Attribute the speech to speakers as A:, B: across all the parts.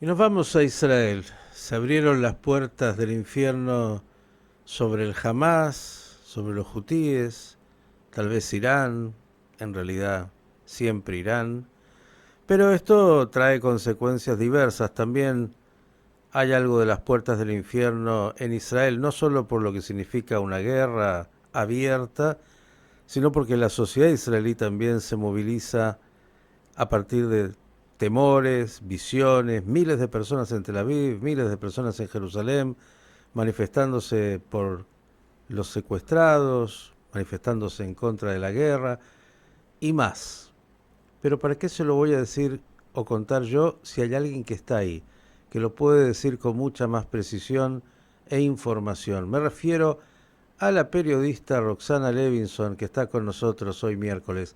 A: Y nos vamos a Israel. Se abrieron las puertas del infierno sobre el Hamas, sobre los hutíes, tal vez Irán, en realidad siempre Irán. Pero esto trae consecuencias diversas. También hay algo de las puertas del infierno en Israel, no solo por lo que significa una guerra abierta, sino porque la sociedad israelí también se moviliza a partir de temores, visiones, miles de personas en Tel Aviv, miles de personas en Jerusalén, manifestándose por los secuestrados, manifestándose en contra de la guerra y más. Pero ¿para qué se lo voy a decir o contar yo si hay alguien que está ahí, que lo puede decir con mucha más precisión e información? Me refiero a la periodista Roxana Levinson, que está con nosotros hoy miércoles.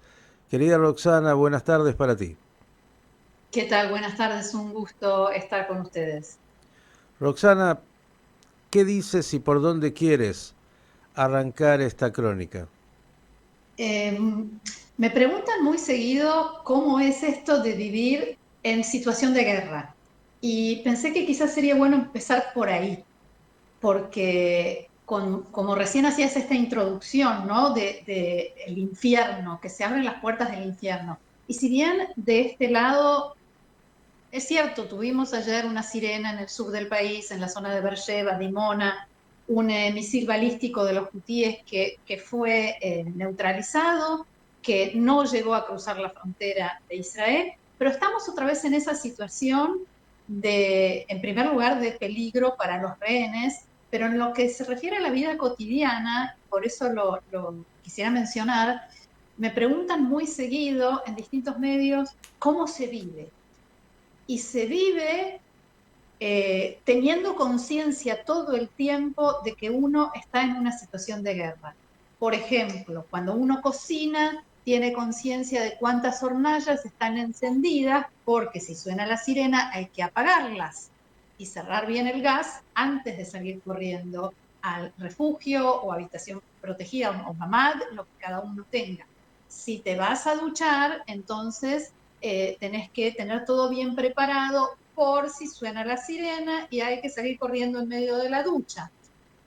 A: Querida Roxana, buenas tardes para ti.
B: ¿Qué tal? Buenas tardes, un gusto estar con ustedes.
A: Roxana, ¿qué dices y por dónde quieres arrancar esta crónica?
B: Eh, Me preguntan muy seguido cómo es esto de vivir en situación de guerra y pensé que quizás sería bueno empezar por ahí, porque como recién hacías esta introducción, ¿no? De el infierno, que se abren las puertas del infierno. Y si bien de este lado es cierto, tuvimos ayer una sirena en el sur del país, en la zona de Beersheba, Dimona, un misil balístico de los hutíes que fue neutralizado, que no llegó a cruzar la frontera de Israel, pero estamos otra vez en esa situación de, en primer lugar, de peligro para los rehenes, pero en lo que se refiere a la vida cotidiana, por eso lo quisiera mencionar, me preguntan muy seguido en distintos medios cómo se vive y se vive teniendo conciencia todo el tiempo de que uno está en una situación de guerra. Por ejemplo, cuando uno cocina, tiene conciencia de cuántas hornallas están encendidas, porque si suena la sirena hay que apagarlas y cerrar bien el gas antes de salir corriendo al refugio o habitación protegida o mamad, lo que cada uno tenga. Si te vas a duchar, entonces tenés que tener todo bien preparado por si suena la sirena y hay que salir corriendo en medio de la ducha.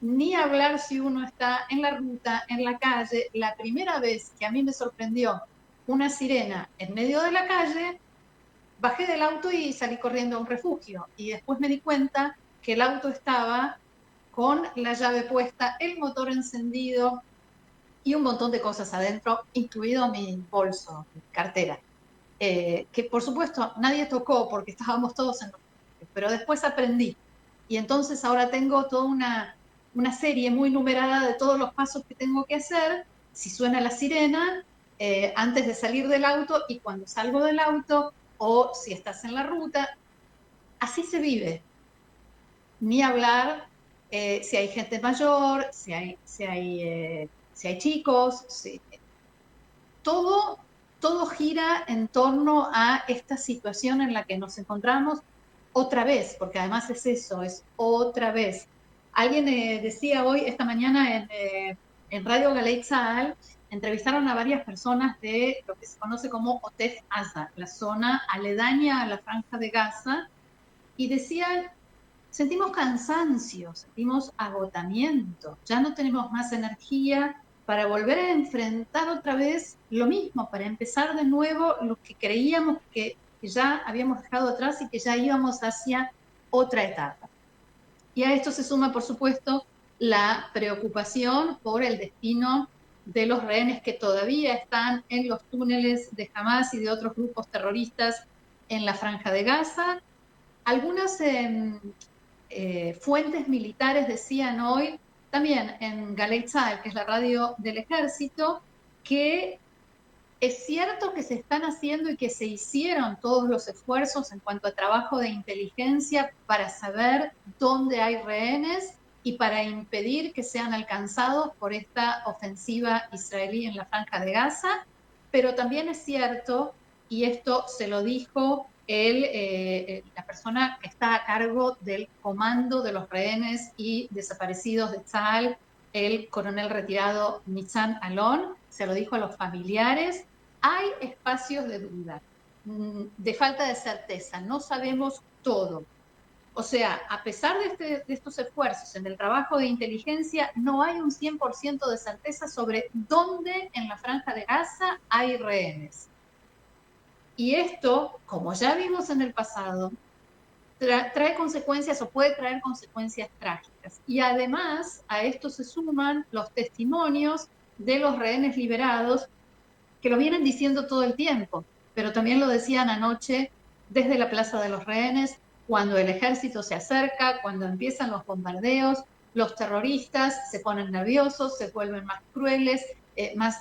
B: Ni hablar si uno está en la ruta, en la calle. La primera vez que a mí me sorprendió una sirena en medio de la calle, bajé del auto y salí corriendo a un refugio. Y después me di cuenta que el auto estaba con la llave puesta, el motor encendido y un montón de cosas adentro, incluido mi bolso, mi cartera. Que por supuesto nadie tocó porque estábamos todos en los pero después aprendí. Y entonces ahora tengo toda una serie muy numerada de todos los pasos que tengo que hacer, si suena la sirena, antes de salir del auto y cuando salgo del auto, o si estás en la ruta, así se vive. Ni hablar si hay gente mayor, si hay chicos, todo, todo gira en torno a esta situación en la que nos encontramos otra vez, porque además es eso, es otra vez. Alguien decía hoy, esta mañana en Radio Galei Tzahal, entrevistaron a varias personas de lo que se conoce como Otef Asa, la zona aledaña a la franja de Gaza, y decían, sentimos cansancio, sentimos agotamiento, ya no tenemos más energía para volver a enfrentar otra vez lo mismo, para empezar de nuevo lo que creíamos que ya habíamos dejado atrás y que ya íbamos hacia otra etapa. Y a esto se suma, por supuesto, la preocupación por el destino de los rehenes que todavía están en los túneles de Hamas y de otros grupos terroristas en la franja de Gaza. Algunas fuentes militares decían hoy, también en Galei Tzahal, que es la radio del ejército, que es cierto que se están haciendo y que se hicieron todos los esfuerzos en cuanto a trabajo de inteligencia para saber dónde hay rehenes y para impedir que sean alcanzados por esta ofensiva israelí en la franja de Gaza, pero también es cierto, y esto se lo dijo la persona que está a cargo del comando de los rehenes y desaparecidos de Tzal, el coronel retirado Nitzan Alon, se lo dijo a los familiares, hay espacios de duda. de falta de certeza, no sabemos todo. O sea, a pesar de estos esfuerzos en el trabajo de inteligencia, no hay un 100% de certeza sobre dónde en la Franja de Gaza hay rehenes. Y esto, como ya vimos en el pasado, trae consecuencias o puede traer consecuencias trágicas. Y además a esto se suman los testimonios de los rehenes liberados, que lo vienen diciendo todo el tiempo, pero también lo decían anoche desde la Plaza de los Rehenes, cuando el ejército se acerca, cuando empiezan los bombardeos, los terroristas se ponen nerviosos, se vuelven más crueles,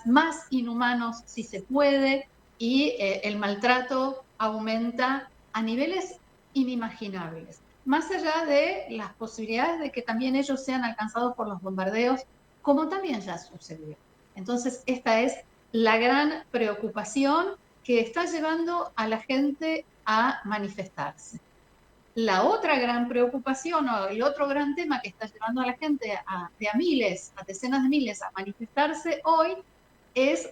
B: más inhumanos si se puede, y el maltrato aumenta a niveles inimaginables. Más allá de las posibilidades de que también ellos sean alcanzados por los bombardeos, como también ya sucedió. Entonces, esta es la gran preocupación que está llevando a la gente a manifestarse. La otra gran preocupación o el otro gran tema que está llevando a la gente de a miles, a decenas de miles a manifestarse hoy es,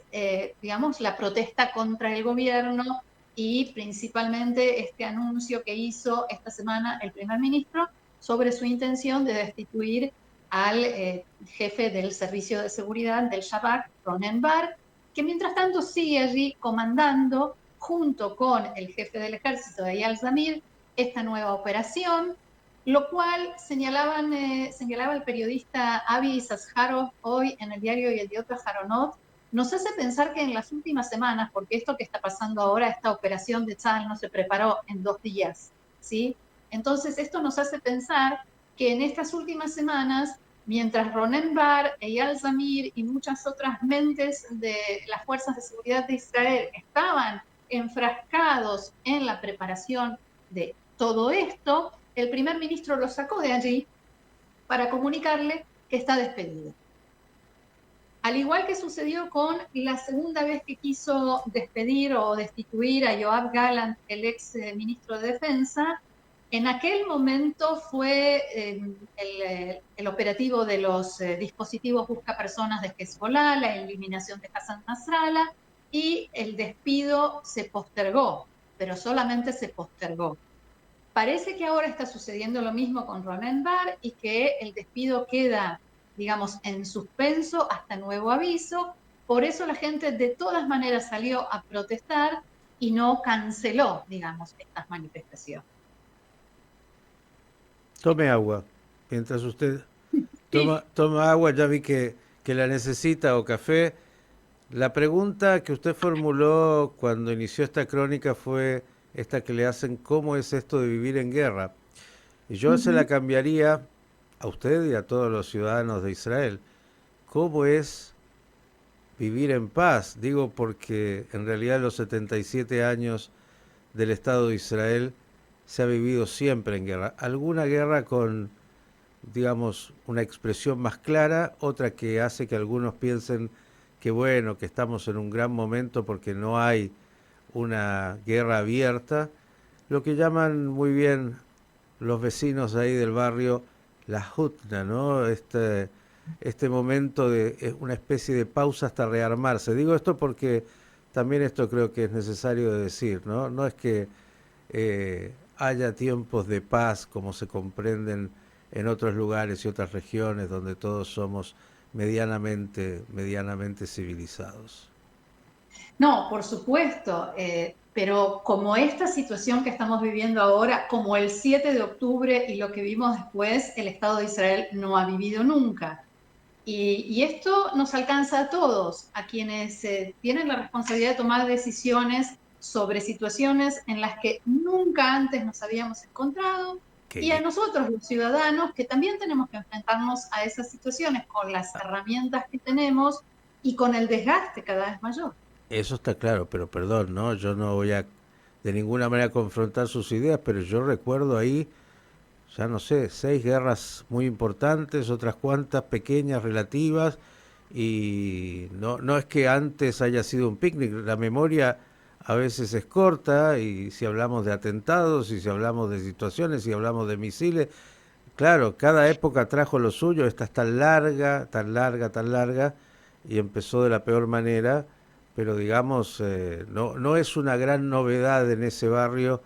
B: digamos, la protesta contra el gobierno y principalmente este anuncio que hizo esta semana el primer ministro sobre su intención de destituir al jefe del servicio de seguridad del Shabak, Ronen Bar, que mientras tanto sigue allí comandando junto con el jefe del ejército, Eyal Zamir, esta nueva operación, lo cual señalaba el periodista Avi Issacharov hoy en el diario Yediot Aharonot, nos hace pensar que en las últimas semanas, porque esto que está pasando ahora, esta operación de Tzal no se preparó en 2 días, ¿sí? Entonces esto nos hace pensar que en estas últimas semanas, mientras Ronen Bar, Eyal Zamir y muchas otras mentes de las fuerzas de seguridad de Israel estaban enfrascados en la preparación de todo esto, el primer ministro lo sacó de allí para comunicarle que está despedido. Al igual que sucedió con la segunda vez que quiso despedir o destituir a Yoav Gallant, el ex ministro de Defensa, en aquel momento fue el operativo de los dispositivos buscapersonas de Hezbollah, la eliminación de Hassan Nasrallah, y el despido se postergó, pero solamente se postergó. Parece que ahora está sucediendo lo mismo con Ronen Bar y que el despido queda, digamos, en suspenso hasta nuevo aviso. Por eso la gente de todas maneras salió a protestar y no canceló, digamos, estas manifestaciones.
A: Tome agua. Mientras usted
B: Sí.
A: toma agua, ya vi que la necesita, o café. La pregunta que usted formuló cuando inició esta crónica fue esta que le hacen: ¿cómo es esto de vivir en guerra? Y yo se la cambiaría a usted y a todos los ciudadanos de Israel. ¿Cómo es vivir en paz? Digo porque en realidad los 77 años del Estado de Israel se ha vivido siempre en guerra. Alguna guerra con, digamos, una expresión más clara, otra que hace que algunos piensen que bueno, que estamos en un gran momento porque no hay una guerra abierta, lo que llaman muy bien los vecinos ahí del barrio la hutna, ¿no? Este momento de una especie de pausa hasta rearmarse. Digo esto porque también esto creo que es necesario de decir, ¿no? No es que haya tiempos de paz como se comprenden en otros lugares y otras regiones donde todos somos medianamente civilizados.
B: No, por supuesto, pero como esta situación que estamos viviendo ahora, como el 7 de octubre y lo que vimos después, el Estado de Israel no ha vivido nunca. Y esto nos alcanza a todos, a quienes tienen la responsabilidad de tomar decisiones sobre situaciones en las que nunca antes nos habíamos encontrado, y a
A: Que
B: nosotros, los ciudadanos, que también tenemos que enfrentarnos a esas situaciones con las herramientas que tenemos y con el desgaste cada vez mayor.
A: eso está claro, pero perdón, ¿no? Yo no voy a de ninguna manera confrontar sus ideas, pero yo recuerdo ahí, ya no sé, 6 guerras muy importantes, otras cuantas pequeñas relativas, y no es que antes haya sido un picnic, la memoria a veces es corta, y si hablamos de atentados, y si hablamos de situaciones, si hablamos de misiles, claro, cada época trajo lo suyo, esta es tan larga, y empezó de la peor manera, pero digamos, no es una gran novedad en ese barrio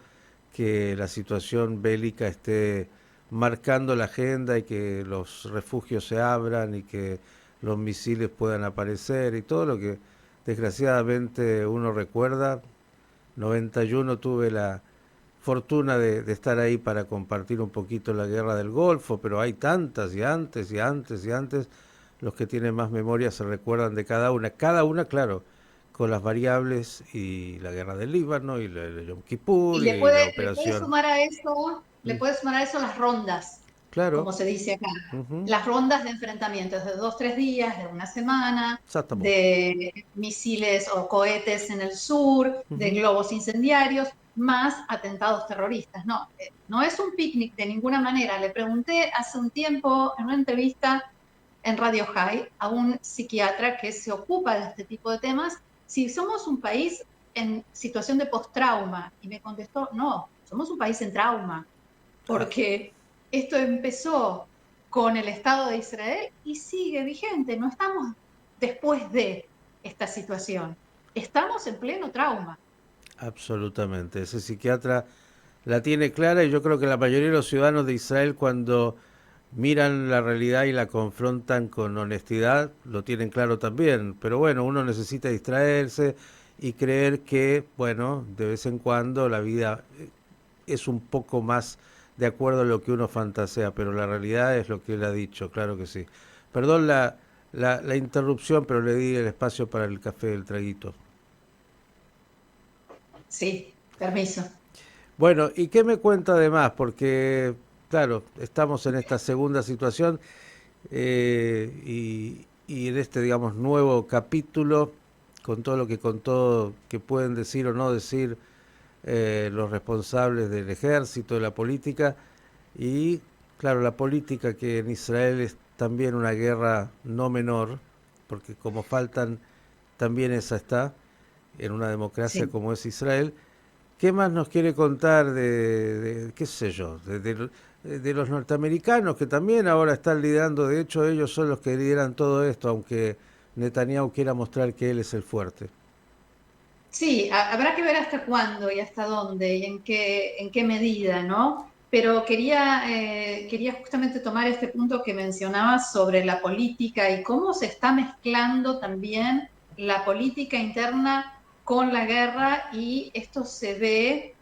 A: que la situación bélica esté marcando la agenda y que los refugios se abran y que los misiles puedan aparecer y todo lo que desgraciadamente uno recuerda. 91 tuve la fortuna de estar ahí para compartir un poquito la guerra del Golfo, pero hay tantas y antes y antes y antes. Los que tienen más memoria se recuerdan de cada una, claro, con las variables y la guerra del Líbano y la Yom
B: Y
A: Kippur y la operación.
B: le puede sumar a eso las rondas,
A: Claro,
B: como se dice acá.
A: ujú,
B: Las rondas de enfrentamientos de 2, 3 días, de una semana,
A: exactamente.
B: de misiles o cohetes en el sur, de
A: Ujú.
B: globos incendiarios, más atentados terroristas. No, no es un picnic de ninguna manera. Le pregunté hace un tiempo en una entrevista en Radio High a un psiquiatra que se ocupa de este tipo de temas si somos un país en situación de post-trauma. Y me contestó, no, somos un país en trauma,
A: Ah,
B: porque esto empezó con el Estado de Israel y sigue vigente. No estamos después de esta situación. Estamos en pleno trauma.
A: absolutamente. Ese psiquiatra la tiene clara y yo creo que la mayoría de los ciudadanos de Israel cuando miran la realidad y la confrontan con honestidad, lo tienen claro también. Pero bueno, uno necesita distraerse y creer que, bueno, de vez en cuando la vida es un poco más de acuerdo a lo que uno fantasea, pero la realidad es lo que él ha dicho, claro que sí. Perdón la interrupción, pero le di el espacio para el café del traguito.
B: Sí, permiso.
A: Bueno, ¿y qué me cuenta además? Porque, claro, estamos en esta segunda situación y en este, digamos, nuevo capítulo, con todo lo que contó, que pueden decir o no decir los responsables del ejército, de la política, y, claro, la política que en Israel es también una guerra no menor, porque como faltan, también esa está, en una democracia
B: Sí.
A: como es Israel. ¿Qué más nos quiere contar qué sé yo, de los norteamericanos que también ahora están liderando? De hecho, ellos son los que lideran todo esto, aunque Netanyahu quiera mostrar que él es el fuerte.
B: Sí, habrá que ver hasta cuándo y hasta dónde y en qué medida, ¿no? Pero quería justamente tomar este punto que mencionabas sobre la política y cómo se está mezclando también la política interna con la guerra y esto se ve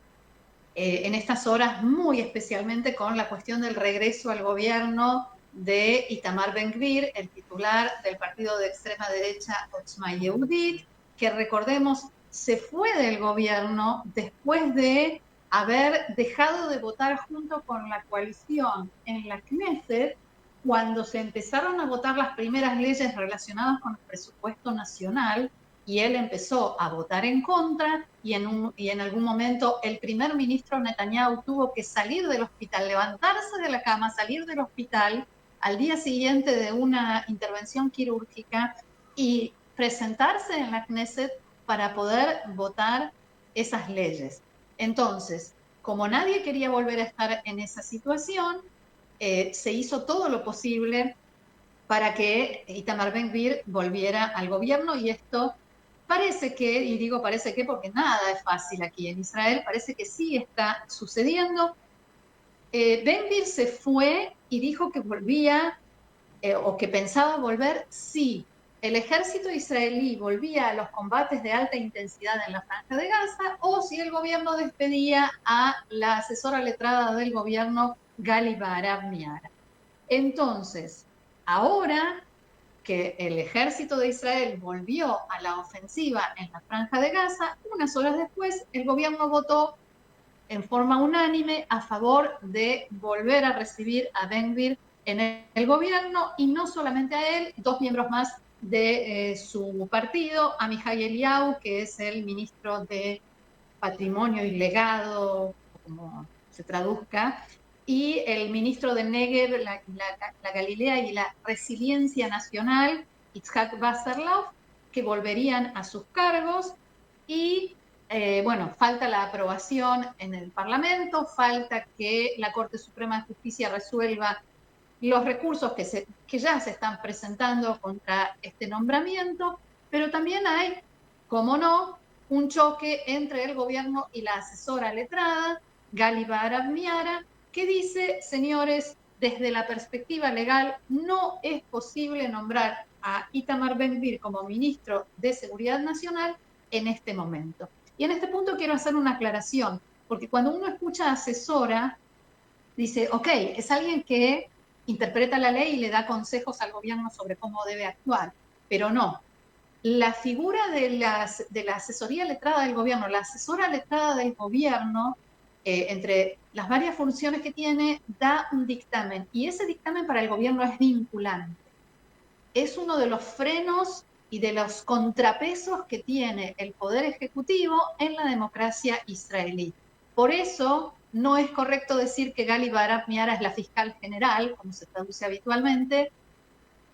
B: en estas horas muy especialmente con la cuestión del regreso al gobierno de Itamar Ben-Gvir, el titular del partido de extrema derecha Otzma Yehudit, que recordemos se fue del gobierno después de haber dejado de votar junto con la coalición en la Knesset cuando se empezaron a votar las primeras leyes relacionadas con el presupuesto nacional y él empezó a votar en contra y en algún momento el primer ministro Netanyahu tuvo que salir del hospital, levantarse de la cama, salir del hospital al día siguiente de una intervención quirúrgica y presentarse en la Knesset para poder votar esas leyes. Entonces, como nadie quería volver a estar en esa situación, se hizo todo lo posible para que Itamar Ben-Gvir volviera al gobierno y esto parece que, y digo parece que porque nada es fácil aquí en Israel, parece que sí está sucediendo. Ben-Gvir se fue y dijo que volvía o que pensaba volver si el ejército israelí volvía a los combates de alta intensidad en la Franja de Gaza o si el gobierno despedía a la asesora letrada del gobierno Gali Baharav Miara. Entonces, ahora que el ejército de Israel volvió a la ofensiva en la Franja de Gaza, unas horas después el gobierno votó en forma unánime a favor de volver a recibir a Ben-Gvir en el gobierno y no solamente a él, 2 miembros más de su partido, Amihai Eliyahu, que es el ministro de Patrimonio y Legado, como se traduzca, y el ministro de Negev, la Galilea y la Resiliencia Nacional, Itzhak Wasserlauf, que volverían a sus cargos y bueno, falta la aprobación en el Parlamento, falta que la Corte Suprema de Justicia resuelva los recursos que ya se están presentando contra este nombramiento, pero también hay cómo no, un choque entre el gobierno y la asesora letrada, Gali Baharav Miara, que dice, señores, desde la perspectiva legal no es posible nombrar a Itamar Ben-Gvir como ministro de Seguridad Nacional en este momento. Y en este punto quiero hacer una aclaración, porque cuando uno escucha asesora, dice, ok, es alguien que interpreta la ley y le da consejos al gobierno sobre cómo debe actuar, pero no. La figura de la asesoría letrada del gobierno, la asesora letrada del gobierno, entre las varias funciones que tiene, da un dictamen, y ese dictamen para el gobierno es vinculante. Es uno de los frenos y de los contrapesos que tiene el Poder Ejecutivo en la democracia israelí. Por eso no es correcto decir que Gali Baharav Miara es la fiscal general, como se traduce habitualmente,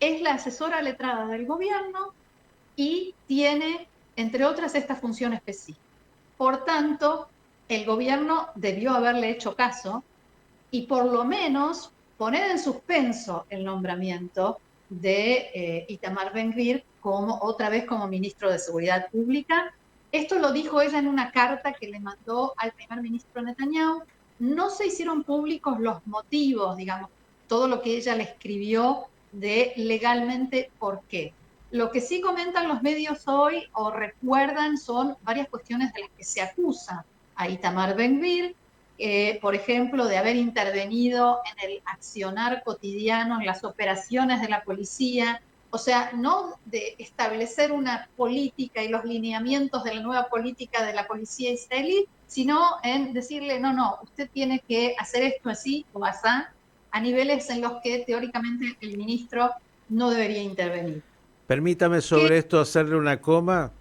B: es la asesora letrada del gobierno y tiene, entre otras, esta función específica. Por tanto, el gobierno debió haberle hecho caso y por lo menos poner en suspenso el nombramiento de Itamar Ben-Gvir otra vez como ministro de Seguridad Pública. Esto lo dijo ella en una carta que le mandó al primer ministro Netanyahu. No se hicieron públicos los motivos, digamos, todo lo que ella le escribió de legalmente por qué. Lo que sí comentan los medios hoy o recuerdan son varias cuestiones de las que se acusa a Itamar Ben-Gvir, por ejemplo, de haber intervenido en el accionar cotidiano, en las operaciones de la policía, o sea, no de establecer una política y los lineamientos de la nueva política de la policía israelí, sino en decirle, no, usted tiene que hacer esto así o así, a niveles en los que teóricamente el ministro no debería intervenir.
A: Permítame
B: ¿Qué?
A: sobre esto hacerle una coma.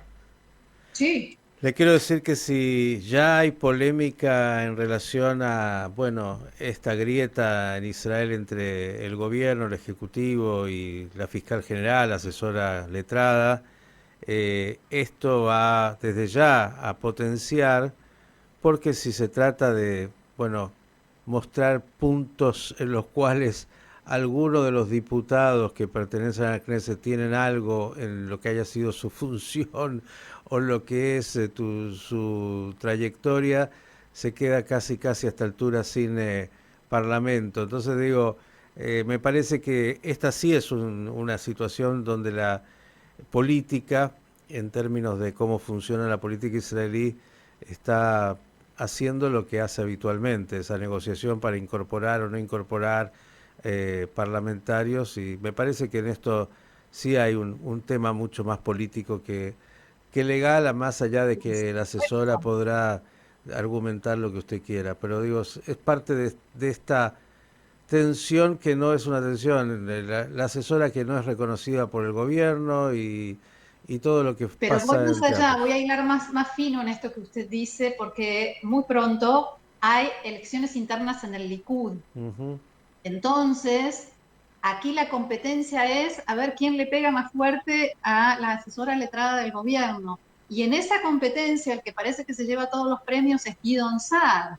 B: Sí.
A: Le quiero decir que si ya hay polémica en relación a, bueno, esta grieta en Israel entre el gobierno, el ejecutivo y la fiscal general, asesora letrada, esto va desde ya a potenciar, porque si se trata de, bueno, mostrar puntos en los cuales algunos de los diputados que pertenecen a la Knesset tienen algo en lo que haya sido su función o lo que es su trayectoria, se queda casi a esta altura sin parlamento. Entonces digo, me parece que esta sí es una situación donde la política, en términos de cómo funciona la política israelí, está haciendo lo que hace habitualmente, esa negociación para incorporar o no incorporar parlamentarios, y me parece que en esto sí hay un tema mucho más político que legal, más allá de que la asesora podrá argumentar lo que usted quiera, pero digo, es parte de esta tensión que no es una tensión, la asesora que no es reconocida por el gobierno y todo lo que
B: Pero voy
A: pasa en
B: más
A: el teatro.
B: allá, voy a hilar más fino en esto que usted dice, porque muy pronto hay elecciones internas en el Likud.
A: Ujú.
B: Entonces, aquí la competencia es a ver quién le pega más fuerte a la asesora letrada del gobierno. Y en esa competencia, el que parece que se lleva todos los premios es Guidon Saar,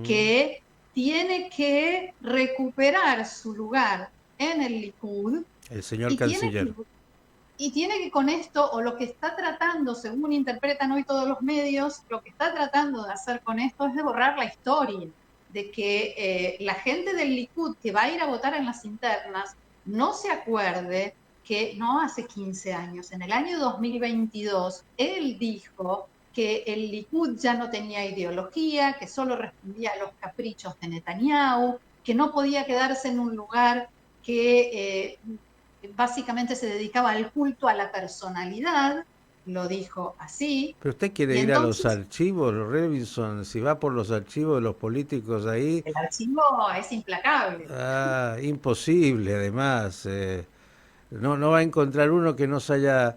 B: que tiene que recuperar su lugar en el Likud
A: El señor
B: y tiene que
A: canciller.
B: con esto, o lo que está tratando, según interpretan hoy todos los medios, lo que está tratando de hacer con esto es de borrar la historia, de que la gente del Likud que va a ir a votar en las internas no se acuerde que no hace 15 años, en el año 2022, él dijo que el Likud ya no tenía ideología, que solo respondía a los caprichos de Netanyahu, que no podía quedarse en un lugar que básicamente se dedicaba al culto a la personalidad, lo dijo así,
A: Pero usted quiere
B: y
A: ir a los
B: entonces
A: archivos, Robinson, si va por los archivos de los políticos ahí,
B: el archivo es implacable.
A: imposible además. No va a encontrar uno que no se haya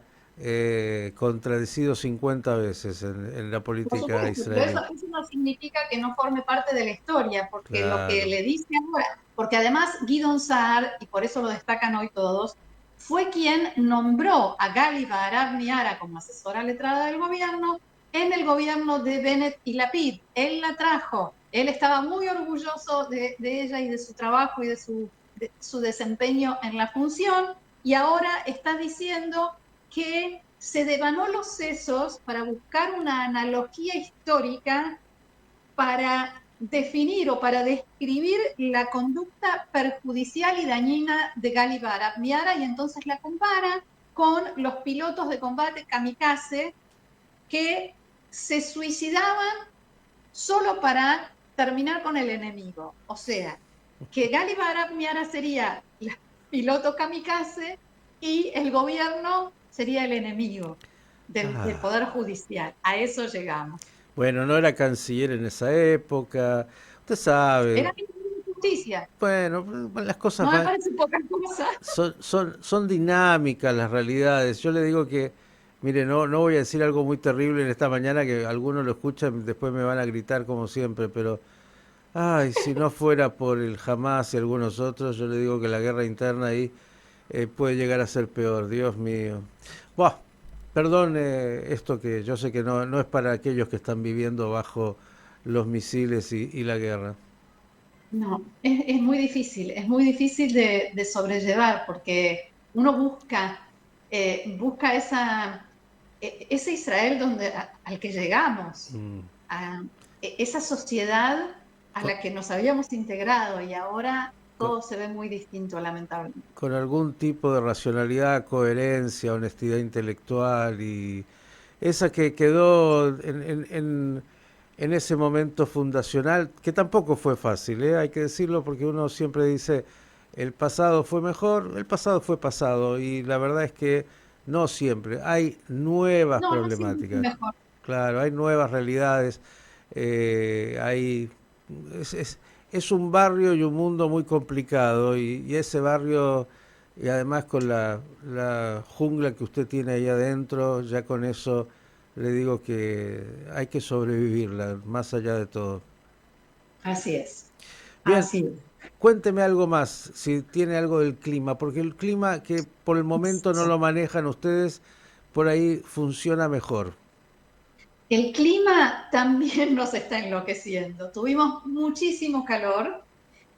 A: contradecido 50 veces en la
B: Por
A: política
B: supuesto, pero
A: israelí.
B: eso no significa que no forme parte de la historia, porque lo que
A: Claro.
B: le dice ahora, porque además Guidon Saar, y por eso lo destacan hoy todos, fue quien nombró a Gali Baharav Miara como asesora letrada del gobierno en el gobierno de Bennett y Lapid. Él la trajo, él estaba muy orgulloso de ella y de su trabajo y de su desempeño en la función, y ahora está diciendo que se devanó los sesos para buscar una analogía histórica para definir o para describir la conducta perjudicial y dañina de Gali Barab Miara, y entonces la compara con los pilotos de combate kamikaze que se suicidaban solo para terminar con el enemigo. O sea, que Gali Barab Miara sería el piloto kamikaze y el gobierno sería el enemigo del
A: Ah,
B: Poder Judicial. A eso llegamos.
A: bueno, no era canciller en esa época, usted sabe.
B: Era ministro de Justicia.
A: Bueno, las cosas
B: No me
A: van,
B: parece poca cosa.
A: son dinámicas las realidades. Yo le digo que, mire, no voy a decir algo muy terrible en esta mañana que algunos lo escuchan, después me van a gritar como siempre, pero, ay, si no fuera por el Hamas y algunos otros, yo le digo que la guerra interna ahí puede llegar a ser peor, Dios mío. Buah, perdón esto que yo sé que no es para aquellos que están viviendo bajo los misiles y la guerra.
B: No, es muy difícil de sobrellevar porque uno busca ese Israel al que llegamos,
A: Mm.
B: a esa sociedad a
A: Con,
B: la que nos habíamos integrado y ahora
A: con-
B: todo se ve muy distinto, lamentablemente.
A: con algún tipo de racionalidad, coherencia, honestidad intelectual y esa que quedó en ese momento fundacional, que tampoco fue fácil, hay que decirlo porque uno siempre dice, el pasado fue mejor, el pasado fue pasado y la verdad es que no siempre, hay nuevas
B: No, no siempre fue
A: problemáticas,
B: mejor.
A: claro, hay nuevas realidades, hay, es, es, es un barrio y un mundo muy complicado y ese barrio y además con la jungla que usted tiene ahí adentro, ya con eso le digo que hay que sobrevivirla, más allá de todo.
B: Así es,
A: Bien,
B: así es.
A: cuénteme algo más, si tiene algo del clima, porque el clima que por el momento no lo manejan ustedes, por ahí funciona mejor.
B: El clima también nos está enloqueciendo. Tuvimos muchísimo calor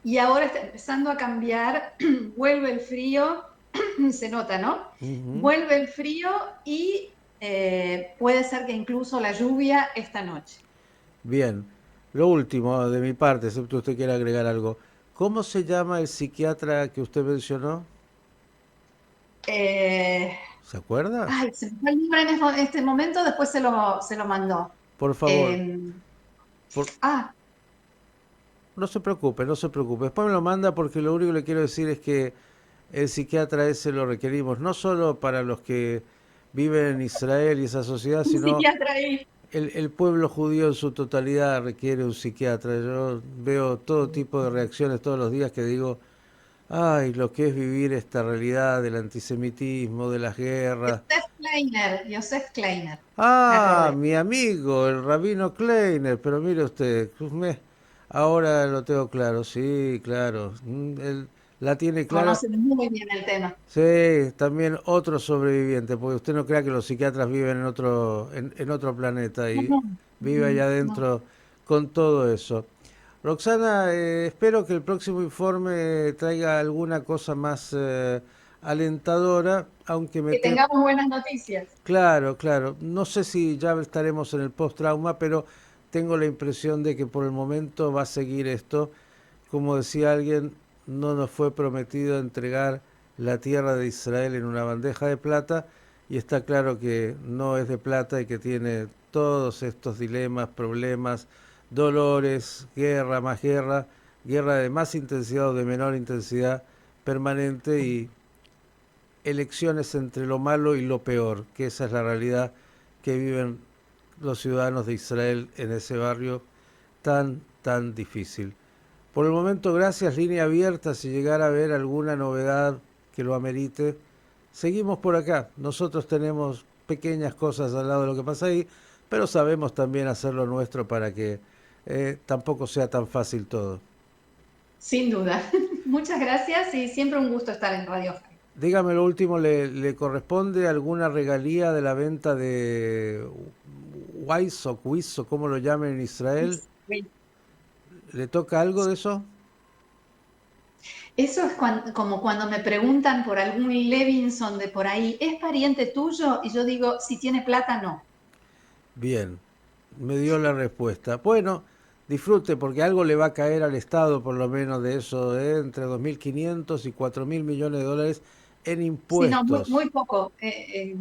B: y ahora está empezando a cambiar. Vuelve el frío, se nota, ¿no?
A: Ujú.
B: Vuelve el frío y puede ser que incluso la lluvia esta noche.
A: Bien, lo último de mi parte, excepto usted quiera agregar algo. ¿Cómo se llama el psiquiatra que usted mencionó?
B: Eh,
A: ¿Se acuerda?
B: Ay, se me fue el nombre en este momento, después se lo mandó.
A: Por favor,
B: Eh,
A: por,
B: ah,
A: no se preocupe, no se preocupe. Después me lo manda porque lo único que le quiero decir es que el psiquiatra ese lo requerimos no solo para los que viven en Israel y esa sociedad,
B: un
A: sino
B: psiquiatra ahí.
A: el pueblo judío en su totalidad requiere un psiquiatra. Yo veo todo tipo de reacciones todos los días que digo, ay, lo que es vivir esta realidad del antisemitismo, de las guerras.
B: Joseph Kleiner, me
A: Ah,
B: acordé.
A: mi amigo, el rabino Kleiner, pero mire usted, ahora lo tengo claro, sí, claro. Él la tiene clara.
B: Conoce muy bien el tema.
A: Sí, también otro sobreviviente, porque usted no crea que los psiquiatras viven en otro planeta
B: No,
A: y
B: no,
A: vive allá
B: no.
A: adentro con todo eso. Roxana, espero que el próximo informe traiga alguna cosa más alentadora, aunque me
B: Que
A: temo.
B: tengamos buenas noticias.
A: Claro, claro. No sé si ya estaremos en el post-trauma, pero tengo la impresión de que por el momento va a seguir esto. Como decía alguien, no nos fue prometido entregar la tierra de Israel en una bandeja de plata y está claro que no es de plata y que tiene todos estos dilemas, problemas, dolores, guerra más guerra, guerra de más intensidad o de menor intensidad permanente y elecciones entre lo malo y lo peor, que esa es la realidad que viven los ciudadanos de Israel en ese barrio tan difícil. Por el momento, gracias, línea abierta, si llegara a haber alguna novedad que lo amerite, seguimos por acá. Nosotros tenemos pequeñas cosas al lado de lo que pasa ahí, pero sabemos también hacer lo nuestro para que tampoco sea tan fácil todo.
B: Sin duda. Muchas gracias y siempre un gusto estar en Radio High.
A: Dígame lo último, ¿le corresponde alguna regalía de la venta de Wise o Quiz o como lo llamen en Israel? ¿Le toca algo de eso?
B: Eso es como cuando me preguntan por algún Levinson de por ahí, ¿es pariente tuyo? Y yo digo, si tiene plata, no.
A: Bien, me dio la respuesta. Bueno, disfrute porque algo le va a caer al Estado, por lo menos de eso, entre 2.500 y 4.000 millones de dólares en
B: Sí, no, muy,
A: impuestos.
B: muy poco. Es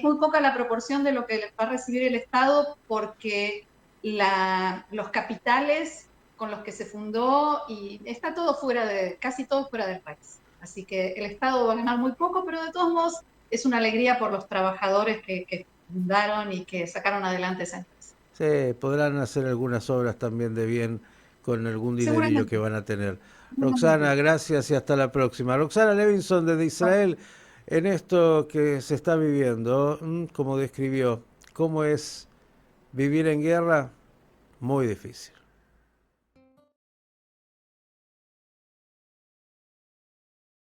B: muy poca la proporción de lo que va a recibir el Estado porque los capitales con los que se fundó y está todo fuera casi todo fuera del país. Así que el Estado va a ganar muy poco, pero de todos modos es una alegría por los trabajadores que fundaron y que sacaron adelante esa empresa.
A: Sí, podrán hacer algunas obras también de bien con algún dinerillo que
B: Seguramente,
A: van a tener. Roxana,
B: seguramente.
A: gracias y hasta la próxima. Roxana Levinson desde
B: Bueno,
A: Israel, en esto que se está viviendo, como describió, cómo es vivir en guerra, muy difícil.